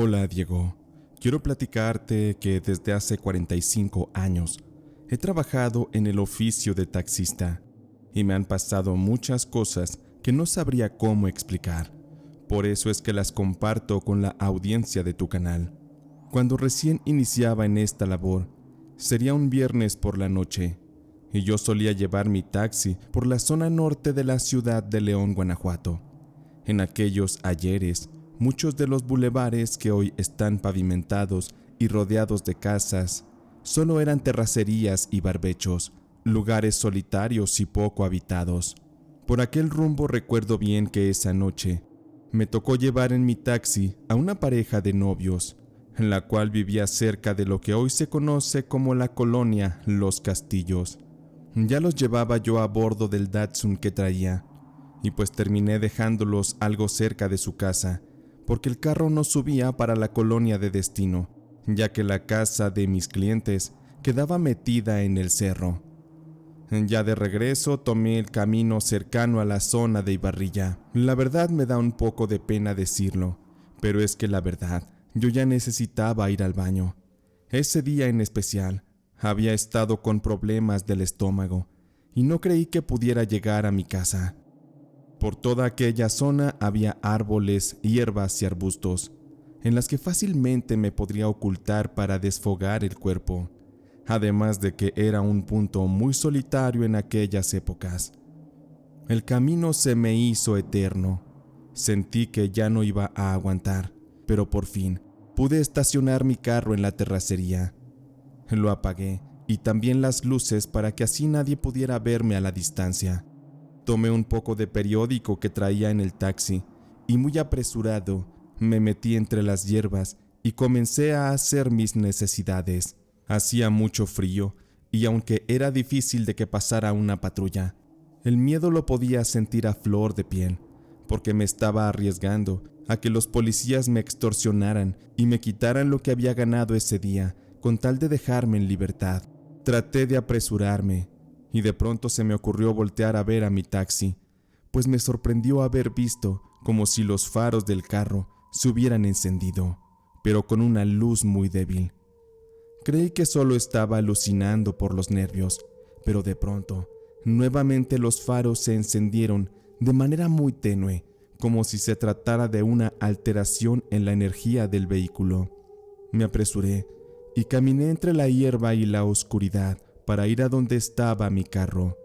Hola Diego, quiero platicarte que desde hace 45 años he trabajado en el oficio de taxista y me han pasado muchas cosas que no sabría cómo explicar. Por eso es que las comparto con la audiencia de tu canal. Cuando recién iniciaba en esta labor, sería un viernes por la noche y yo solía llevar mi taxi por la zona norte de la ciudad de León, Guanajuato. En aquellos ayeres, muchos de los bulevares que hoy están pavimentados y rodeados de casas solo eran terracerías y barbechos, lugares solitarios y poco habitados. Por aquel rumbo recuerdo bien que esa noche me tocó llevar en mi taxi a una pareja de novios, la cual vivía cerca de lo que hoy se conoce como la colonia Los Castillos. Ya los llevaba yo a bordo del Datsun que traía, y pues terminé dejándolos algo cerca de su casa, porque el carro no subía para la colonia de destino, ya que la casa de mis clientes quedaba metida en el cerro. Ya de regreso tomé el camino cercano a la zona de Ibarrilla. La verdad me da un poco de pena decirlo, pero es que la verdad, yo ya necesitaba ir al baño. Ese día en especial, había estado con problemas del estómago y no creí que pudiera llegar a mi casa. Por toda aquella zona había árboles, hierbas y arbustos, en las que fácilmente me podría ocultar para desfogar el cuerpo, además de que era un punto muy solitario en aquellas épocas. El camino se me hizo eterno. Sentí que ya no iba a aguantar, pero por fin pude estacionar mi carro en la terracería. Lo apagué y también las luces para que así nadie pudiera verme a la distancia. Tomé un poco de periódico que traía en el taxi y muy apresurado me metí entre las hierbas y comencé a hacer mis necesidades. Hacía mucho frío y aunque era difícil de que pasara una patrulla, el miedo lo podía sentir a flor de piel, porque me estaba arriesgando a que los policías me extorsionaran y me quitaran lo que había ganado ese día con tal de dejarme en libertad. Traté de apresurarme y de pronto se me ocurrió voltear a ver a mi taxi, pues me sorprendió haber visto como si los faros del carro se hubieran encendido, pero con una luz muy débil. Creí que solo estaba alucinando por los nervios, pero de pronto, nuevamente los faros se encendieron de manera muy tenue, como si se tratara de una alteración en la energía del vehículo. Me apresuré y caminé entre la hierba y la oscuridad para ir a donde estaba mi carro.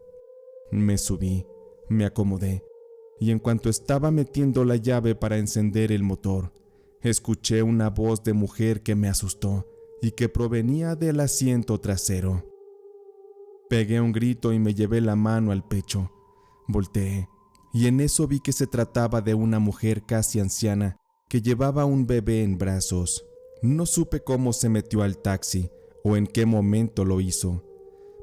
Me subí, me acomodé, y en cuanto estaba metiendo la llave para encender el motor, escuché una voz de mujer que me asustó y que provenía del asiento trasero. Pegué un grito y me llevé la mano al pecho. Volteé, y en eso vi que se trataba de una mujer casi anciana que llevaba un bebé en brazos. No supe cómo se metió al taxi o en qué momento lo hizo,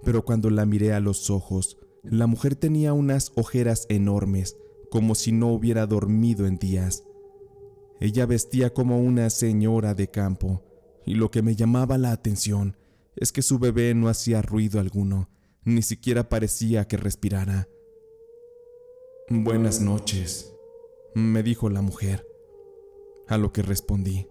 pero cuando la miré a los ojos, la mujer tenía unas ojeras enormes, como si no hubiera dormido en días. Ella vestía como una señora de campo, y lo que me llamaba la atención es que su bebé no hacía ruido alguno, ni siquiera parecía que respirara. «Buenas noches», me dijo la mujer, a lo que respondí: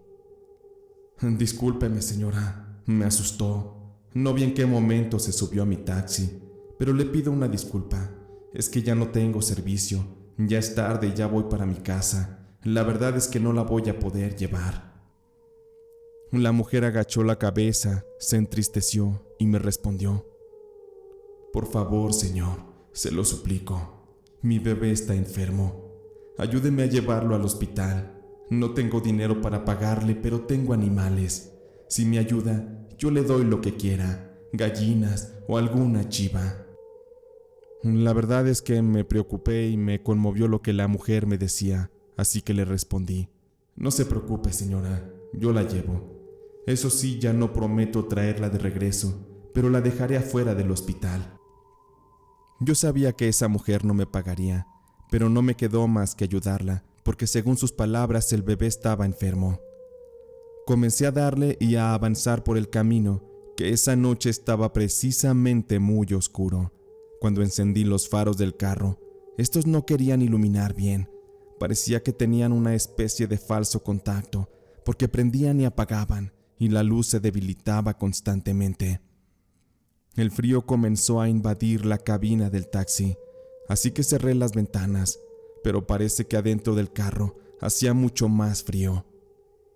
«Discúlpeme, señora, me asustó. No vi en qué momento se subió a mi taxi, pero le pido una disculpa. Es que ya no tengo servicio, ya es tarde y ya voy para mi casa. La verdad es que no la voy a poder llevar». La mujer agachó la cabeza, se entristeció y me respondió: «Por favor, señor, se lo suplico. Mi bebé está enfermo. Ayúdeme a llevarlo al hospital. No tengo dinero para pagarle, pero tengo animales. Si me ayuda, yo le doy lo que quiera, gallinas o alguna chiva». La verdad es que me preocupé y me conmovió lo que la mujer me decía, así que le respondí: «No se preocupe, señora, yo la llevo. Eso sí, ya no prometo traerla de regreso, pero la dejaré afuera del hospital». Yo sabía que esa mujer no me pagaría, pero no me quedó más que ayudarla, porque según sus palabras el bebé estaba enfermo. Comencé a darle y a avanzar por el camino, que esa noche estaba precisamente muy oscuro. Cuando encendí los faros del carro, estos no querían iluminar bien. Parecía que tenían una especie de falso contacto, porque prendían y apagaban y la luz se debilitaba constantemente. El frío comenzó a invadir la cabina del taxi, así que cerré las ventanas, pero parece que adentro del carro hacía mucho más frío.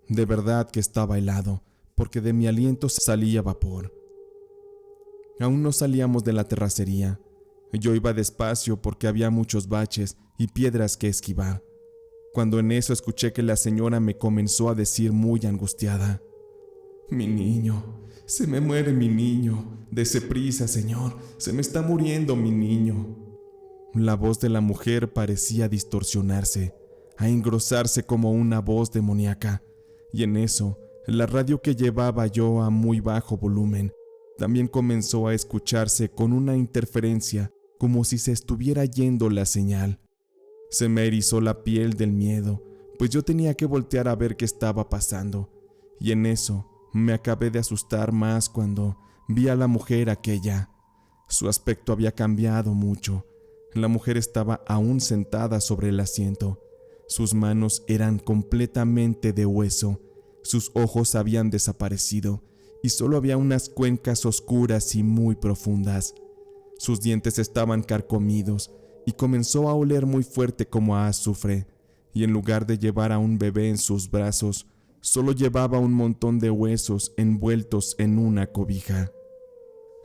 De verdad que estaba helado, porque de mi aliento salía vapor. Aún no salíamos de la terracería. Yo iba despacio porque había muchos baches y piedras que esquivar, cuando en eso escuché que la señora me comenzó a decir muy angustiada: «Mi niño, se me muere mi niño, dese prisa, señor, se me está muriendo mi niño». La voz de la mujer parecía distorsionarse, a engrosarse como una voz demoníaca, y en eso, la radio que llevaba yo a muy bajo volumen también comenzó a escucharse con una interferencia como si se estuviera yendo la señal. Se me erizó la piel del miedo, pues yo tenía que voltear a ver qué estaba pasando, y en eso me acabé de asustar más cuando vi a la mujer aquella. Su aspecto había cambiado mucho. La mujer estaba aún sentada sobre el asiento. Sus manos eran completamente de hueso, sus ojos habían desaparecido y solo había unas cuencas oscuras y muy profundas. Sus dientes estaban carcomidos y comenzó a oler muy fuerte como a azufre, y en lugar de llevar a un bebé en sus brazos, solo llevaba un montón de huesos envueltos en una cobija.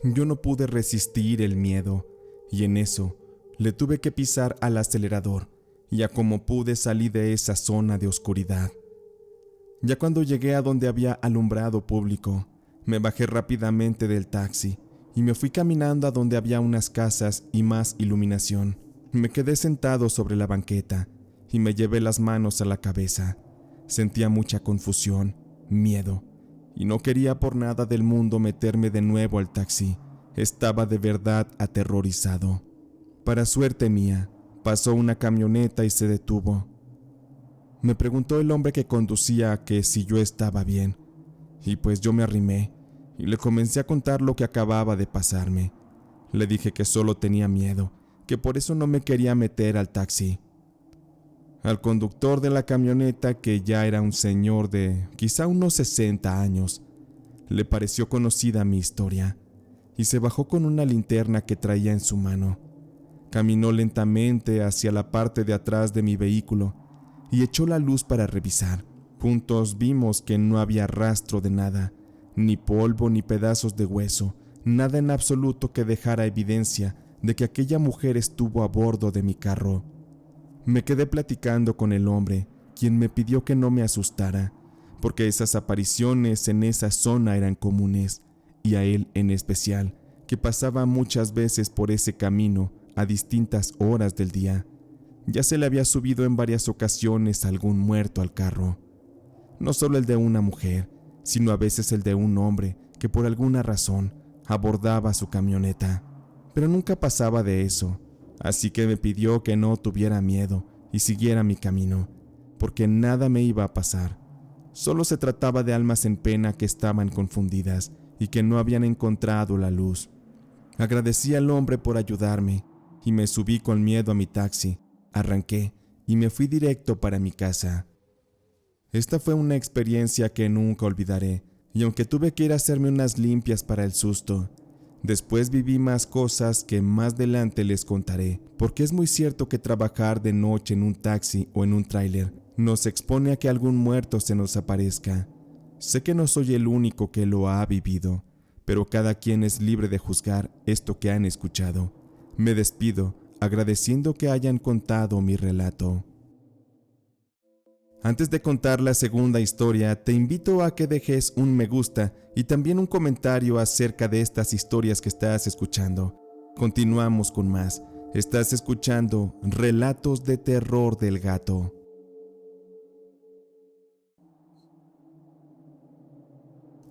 Yo no pude resistir el miedo, y en eso le tuve que pisar al acelerador, y a como pude salí de esa zona de oscuridad. Ya cuando llegué a donde había alumbrado público, me bajé rápidamente del taxi y me fui caminando a donde había unas casas y más iluminación. Me quedé sentado sobre la banqueta y me llevé las manos a la cabeza. Sentía mucha confusión, miedo, y no quería por nada del mundo meterme de nuevo al taxi. Estaba de verdad aterrorizado. Para suerte mía, pasó una camioneta y se detuvo. Me preguntó el hombre que conducía que si yo estaba bien, y pues yo me arrimé y le comencé a contar lo que acababa de pasarme. Le dije que solo tenía miedo, que por eso no me quería meter al taxi. Al conductor de la camioneta, que ya era un señor de quizá unos 60 años, le pareció conocida mi historia y se bajó con una linterna que traía en su mano. Caminó lentamente hacia la parte de atrás de mi vehículo y echó la luz para revisar. Juntos vimos que no había rastro de nada, ni polvo ni pedazos de hueso, nada en absoluto que dejara evidencia de que aquella mujer estuvo a bordo de mi carro. Me quedé platicando con el hombre, quien me pidió que no me asustara, porque esas apariciones en esa zona eran comunes, y a él en especial, que pasaba muchas veces por ese camino a distintas horas del día. Ya se le había subido en varias ocasiones algún muerto al carro. No solo el de una mujer, sino a veces el de un hombre que por alguna razón abordaba su camioneta. Pero nunca pasaba de eso, así que me pidió que no tuviera miedo y siguiera mi camino, porque nada me iba a pasar. Solo se trataba de almas en pena que estaban confundidas y que no habían encontrado la luz. Agradecí al hombre por ayudarme y me subí con miedo a mi taxi. Arranqué y me fui directo para mi casa. Esta fue una experiencia que nunca olvidaré, y aunque tuve que ir a hacerme unas limpias para el susto, después viví más cosas que más adelante les contaré, porque es muy cierto que trabajar de noche en un taxi o en un tráiler nos expone a que algún muerto se nos aparezca. Sé que no soy el único que lo ha vivido, pero cada quien es libre de juzgar esto que han escuchado. Me despido agradeciendo que hayan contado mi relato. Antes de contar la segunda historia, te invito a que dejes un me gusta y también un comentario acerca de estas historias que estás escuchando. Continuamos con más. Estás escuchando Relatos de Terror del Gato.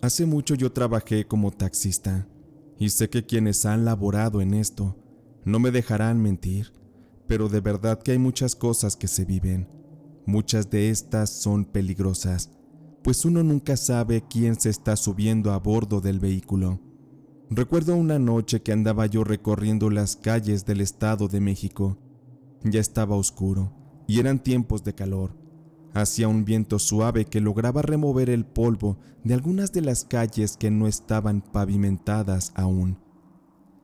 Hace mucho yo trabajé como taxista y sé que quienes han laborado en esto no me dejarán mentir, pero de verdad que hay muchas cosas que se viven. Muchas de estas son peligrosas, pues uno nunca sabe quién se está subiendo a bordo del vehículo. Recuerdo una noche que andaba yo recorriendo las calles del Estado de México. Ya estaba oscuro y eran tiempos de calor. Hacía un viento suave que lograba remover el polvo de algunas de las calles que no estaban pavimentadas aún.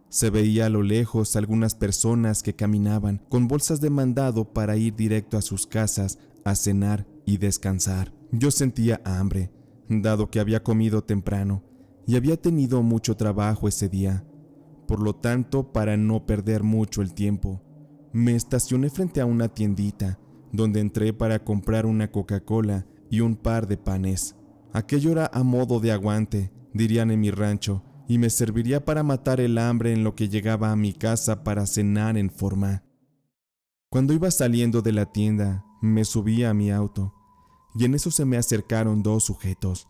Se veía a lo lejos algunas personas que caminaban con bolsas de mandado para ir directo a sus casas a cenar y descansar. Yo sentía hambre, dado que había comido temprano y había tenido mucho trabajo ese día. Por lo tanto, para no perder mucho el tiempo, me estacioné frente a una tiendita, donde entré para comprar una Coca-Cola y un par de panes. Aquello era a modo de aguante, dirían en mi rancho, y me serviría para matar el hambre en lo que llegaba a mi casa para cenar en forma. Cuando iba saliendo de la tienda, me subí a mi auto, y en eso se me acercaron dos sujetos.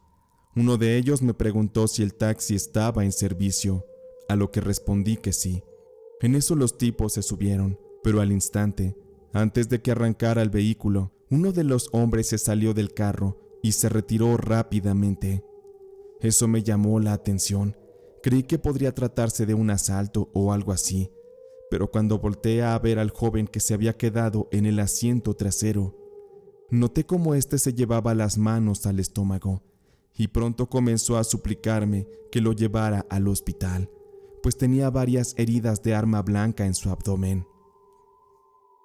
Uno de ellos me preguntó si el taxi estaba en servicio, a lo que respondí que sí. En eso los tipos se subieron, pero al instante, antes de que arrancara el vehículo, uno de los hombres se salió del carro y se retiró rápidamente. Eso me llamó la atención. Creí que podría tratarse de un asalto o algo así, pero cuando volteé a ver al joven que se había quedado en el asiento trasero, noté cómo éste se llevaba las manos al estómago y pronto comenzó a suplicarme que lo llevara al hospital, pues tenía varias heridas de arma blanca en su abdomen.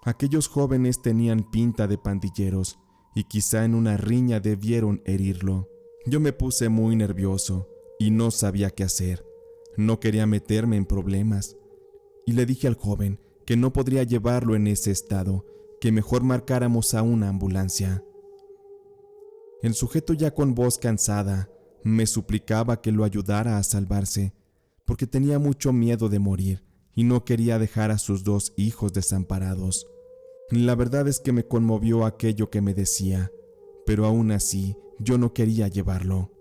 Aquellos jóvenes tenían pinta de pandilleros y quizá en una riña debieron herirlo. Yo me puse muy nervioso y no sabía qué hacer. No quería meterme en problemas y le dije al joven que no podría llevarlo en ese estado, que mejor marcáramos a una ambulancia. El sujeto, ya con voz cansada, me suplicaba que lo ayudara a salvarse, porque tenía mucho miedo de morir y no quería dejar a sus dos hijos desamparados. La verdad es que me conmovió aquello que me decía, pero aún así yo no quería llevarlo.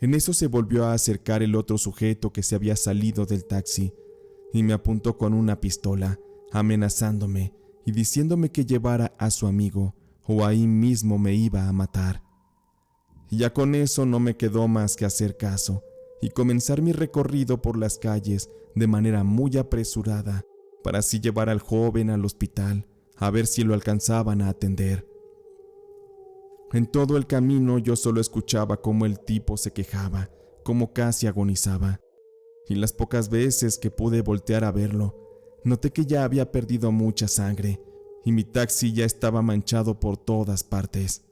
En eso se volvió a acercar el otro sujeto que se había salido del taxi y me apuntó con una pistola, amenazándome y diciéndome que llevara a su amigo o ahí mismo me iba a matar. Y ya con eso no me quedó más que hacer caso y comenzar mi recorrido por las calles de manera muy apresurada para así llevar al joven al hospital a ver si lo alcanzaban a atender. En todo el camino yo solo escuchaba cómo el tipo se quejaba, cómo casi agonizaba, y las pocas veces que pude voltear a verlo, noté que ya había perdido mucha sangre y mi taxi ya estaba manchado por todas partes.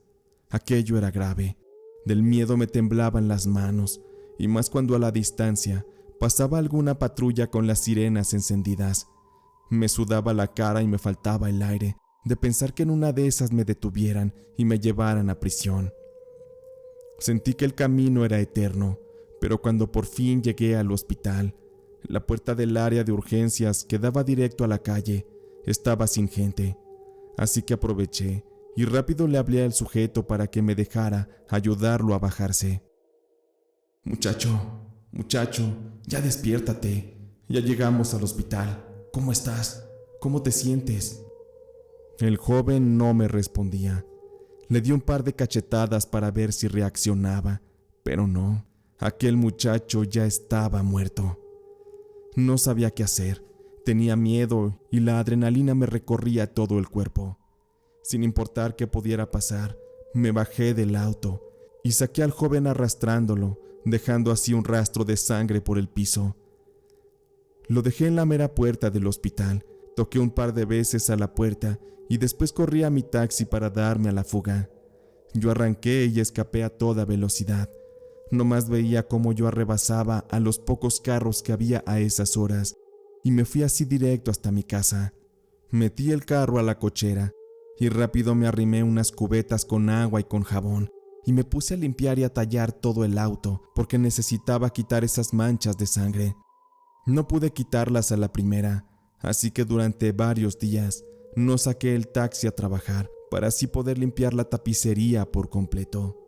Aquello era grave. Del miedo me temblaban las manos, y más cuando a la distancia pasaba alguna patrulla con las sirenas encendidas. Me sudaba la cara y me faltaba el aire de pensar que en una de esas me detuvieran y me llevaran a prisión. Sentí que el camino era eterno, pero cuando por fin llegué al hospital, la puerta del área de urgencias que daba directo a la calle estaba sin gente, así que aproveché y rápido le hablé al sujeto para que me dejara ayudarlo a bajarse. Muchacho, ya despiértate. Ya llegamos al hospital. ¿Cómo estás? ¿Cómo te sientes? El joven no me respondía. Le di un par de cachetadas para ver si reaccionaba, pero no. Aquel muchacho ya estaba muerto. No sabía qué hacer. Tenía miedo y la adrenalina me recorría todo el cuerpo. Sin importar qué pudiera pasar, me bajé del auto y saqué al joven arrastrándolo, dejando así un rastro de sangre por el piso. Lo dejé en la mera puerta del hospital, toqué un par de veces a la puerta y después corrí a mi taxi para darme a la fuga. Yo arranqué y escapé a toda velocidad. Nomás veía cómo yo arrebasaba a los pocos carros que había a esas horas y me fui así directo hasta mi casa. Metí el carro a la cochera y rápido me arrimé unas cubetas con agua y con jabón y me puse a limpiar y a tallar todo el auto porque necesitaba quitar esas manchas de sangre. No pude quitarlas a la primera, así que durante varios días no saqué el taxi a trabajar para así poder limpiar la tapicería por completo.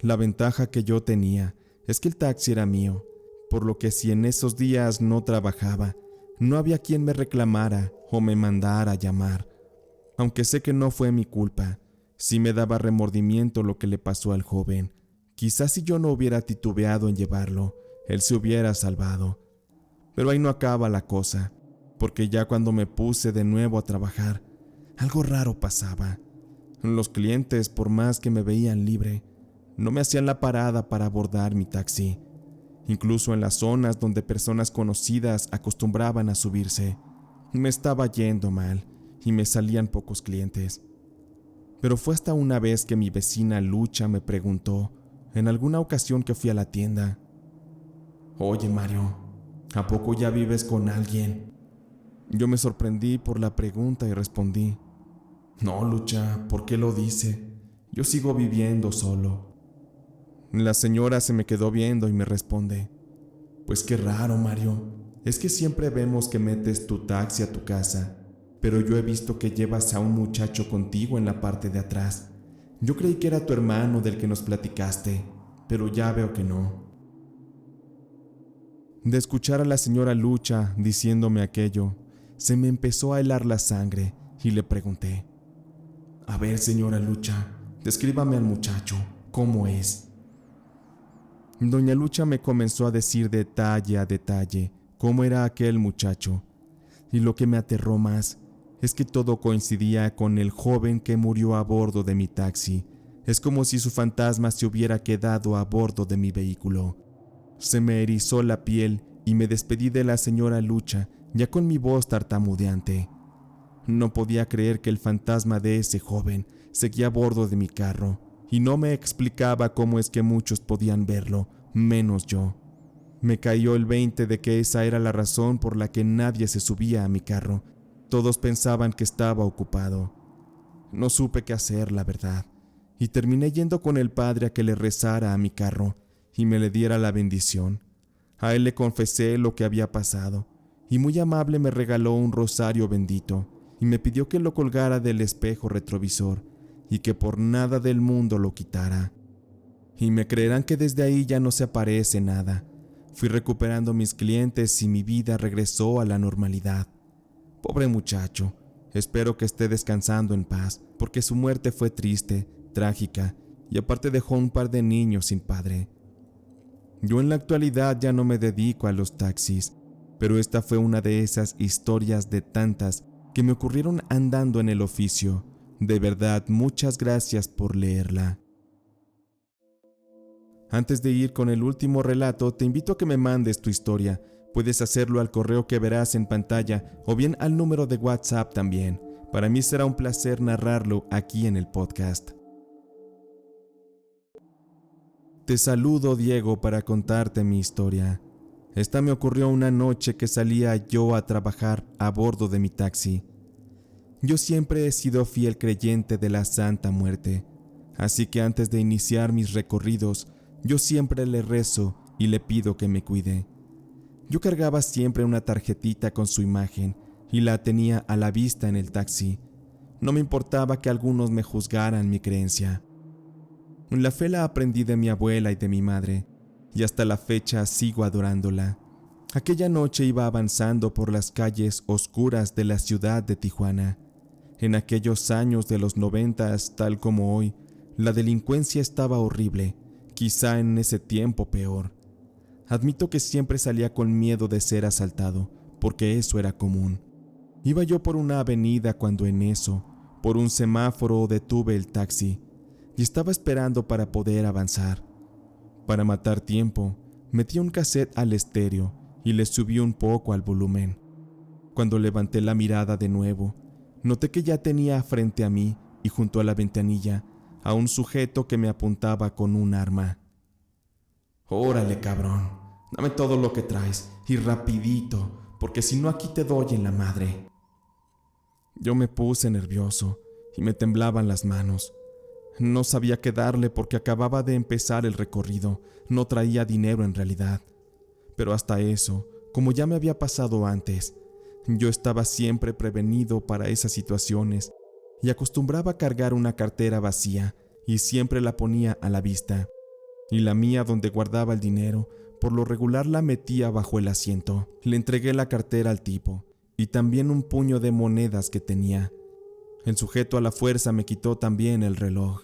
La ventaja que yo tenía es que el taxi era mío, por lo que si en esos días no trabajaba, no había quien me reclamara o me mandara a llamar. Aunque sé que no fue mi culpa, sí me daba remordimiento lo que le pasó al joven. Quizás si yo no hubiera titubeado en llevarlo, él se hubiera salvado. Pero ahí no acaba la cosa, porque ya cuando me puse de nuevo a trabajar, algo raro pasaba. Los clientes, por más que me veían libre, no me hacían la parada para abordar mi taxi. Incluso en las zonas donde personas conocidas acostumbraban a subirse, me estaba yendo mal y me salían pocos clientes. Pero fue hasta una vez que mi vecina Lucha me preguntó, en alguna ocasión que fui a la tienda: «Oye, Mario, ¿a poco ya vives con alguien?». Yo me sorprendí por la pregunta y respondí: «No, Lucha, ¿por qué lo dice? Yo sigo viviendo solo». La señora se me quedó viendo y me responde: «Pues qué raro, Mario, es que siempre vemos que metes tu taxi a tu casa, pero yo he visto que llevas a un muchacho contigo en la parte de atrás. Yo creí que era tu hermano del que nos platicaste, pero ya veo que no». De escuchar a la señora Lucha diciéndome aquello, se me empezó a helar la sangre y le pregunté: «A ver, señora Lucha, descríbame al muchacho, ¿cómo es?». Doña Lucha me comenzó a decir detalle a detalle cómo era aquel muchacho, y lo que me aterró más es que todo coincidía con el joven que murió a bordo de mi taxi. Es como si su fantasma se hubiera quedado a bordo de mi vehículo. Se me erizó la piel y me despedí de la señora Lucha, ya con mi voz tartamudeante. No podía creer que el fantasma de ese joven seguía a bordo de mi carro, y no me explicaba cómo es que muchos podían verlo, menos yo. Me cayó el 20 de que esa era la razón por la que nadie se subía a mi carro. Todos pensaban que estaba ocupado. No supe qué hacer, la verdad, y terminé yendo con el padre a que le rezara a mi carro y me le diera la bendición. A él le confesé lo que había pasado, y muy amable me regaló un rosario bendito y me pidió que lo colgara del espejo retrovisor y que por nada del mundo lo quitara. Y me creerán que desde ahí ya no se aparece nada. Fui recuperando mis clientes y mi vida regresó a la normalidad. Pobre muchacho, espero que esté descansando en paz, porque su muerte fue triste, trágica, y aparte dejó un par de niños sin padre. Yo en la actualidad ya no me dedico a los taxis, pero esta fue una de esas historias de tantas que me ocurrieron andando en el oficio. De verdad, muchas gracias por leerla. Antes de ir con el último relato, te invito a que me mandes tu historia. Puedes hacerlo al correo que verás en pantalla o bien al número de WhatsApp también. Para mí será un placer narrarlo aquí en el podcast. Te saludo, Diego, para contarte mi historia. Esta me ocurrió una noche que salía yo a trabajar a bordo de mi taxi. Yo siempre he sido fiel creyente de la Santa Muerte, así que antes de iniciar mis recorridos, yo siempre le rezo y le pido que me cuide. Yo cargaba siempre una tarjetita con su imagen y la tenía a la vista en el taxi. No me importaba que algunos me juzgaran mi creencia. La fe la aprendí de mi abuela y de mi madre, y hasta la fecha sigo adorándola. Aquella noche iba avanzando por las calles oscuras de la ciudad de Tijuana. En aquellos años de los 90, tal como hoy, la delincuencia estaba horrible, quizá en ese tiempo peor. Admito que siempre salía con miedo de ser asaltado, porque eso era común. Iba yo por una avenida cuando en eso, por un semáforo, detuve el taxi y estaba esperando para poder avanzar. Para matar tiempo, metí un cassette al estéreo y le subí un poco al volumen. Cuando levanté la mirada de nuevo, noté que ya tenía frente a mí y junto a la ventanilla a un sujeto que me apuntaba con un arma. «Órale, cabrón, dame todo lo que traes y rapidito, porque si no aquí te doy en la madre». Yo me puse nervioso y me temblaban las manos. No sabía qué darle porque acababa de empezar el recorrido, no traía dinero en realidad. Pero hasta eso, como ya me había pasado antes, yo estaba siempre prevenido para esas situaciones y acostumbraba a cargar una cartera vacía y siempre la ponía a la vista. Y la mía donde guardaba el dinero, por lo regular la metía bajo el asiento. Le entregué la cartera al tipo y también un puño de monedas que tenía. El sujeto a la fuerza me quitó también el reloj.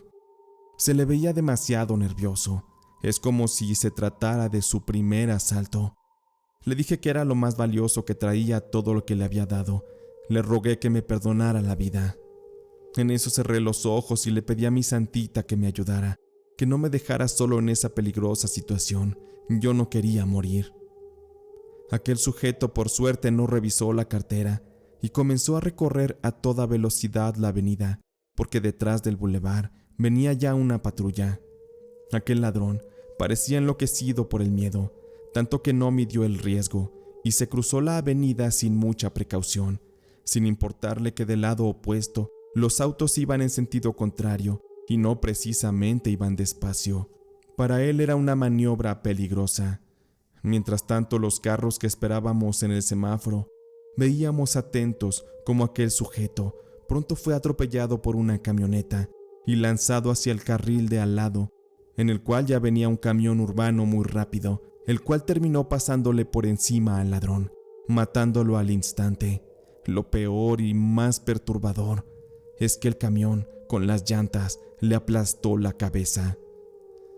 Se le veía demasiado nervioso. Es como si se tratara de su primer asalto. Le dije que era lo más valioso que traía todo lo que le había dado. Le rogué que me perdonara la vida. En eso cerré los ojos y le pedí a mi santita que me ayudara, que no me dejara solo en esa peligrosa situación. Yo no quería morir. Aquel sujeto por suerte no revisó la cartera y comenzó a recorrer a toda velocidad la avenida, porque detrás del bulevar venía ya una patrulla. Aquel ladrón parecía enloquecido por el miedo, tanto que no midió el riesgo y se cruzó la avenida sin mucha precaución, sin importarle que del lado opuesto los autos iban en sentido contrario y no precisamente iban despacio. Para él era una maniobra peligrosa. Mientras tanto, los carros que esperábamos en el semáforo veíamos atentos como aquel sujeto pronto fue atropellado por una camioneta y lanzado hacia el carril de al lado, en el cual ya venía un camión urbano muy rápido, el cual terminó pasándole por encima al ladrón, matándolo al instante. Lo peor y más perturbador es que el camión, con las llantas, le aplastó la cabeza.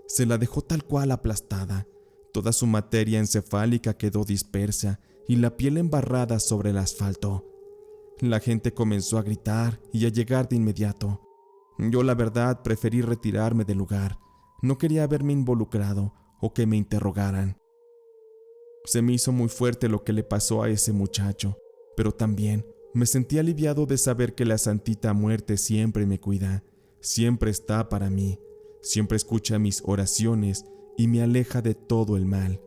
Se la dejó tal cual aplastada. Toda su materia encefálica quedó dispersa y la piel embarrada sobre el asfalto. La gente comenzó a gritar y a llegar de inmediato. Yo, la verdad, preferí retirarme del lugar. No quería verme involucrado o que me interrogaran. Se me hizo muy fuerte lo que le pasó a ese muchacho, pero también me sentí aliviado de saber que la Santita Muerte siempre me cuida, siempre está para mí, siempre escucha mis oraciones y me aleja de todo el mal.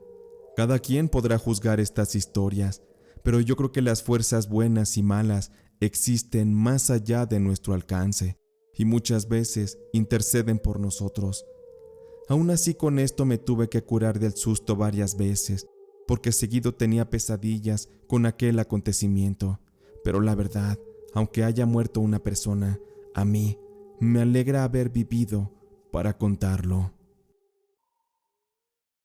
Cada quien podrá juzgar estas historias, pero yo creo que las fuerzas buenas y malas existen más allá de nuestro alcance y muchas veces interceden por nosotros. Aún así, con esto me tuve que curar del susto varias veces, porque seguido tenía pesadillas con aquel acontecimiento. Pero la verdad, aunque haya muerto una persona, a mí me alegra haber vivido para contarlo.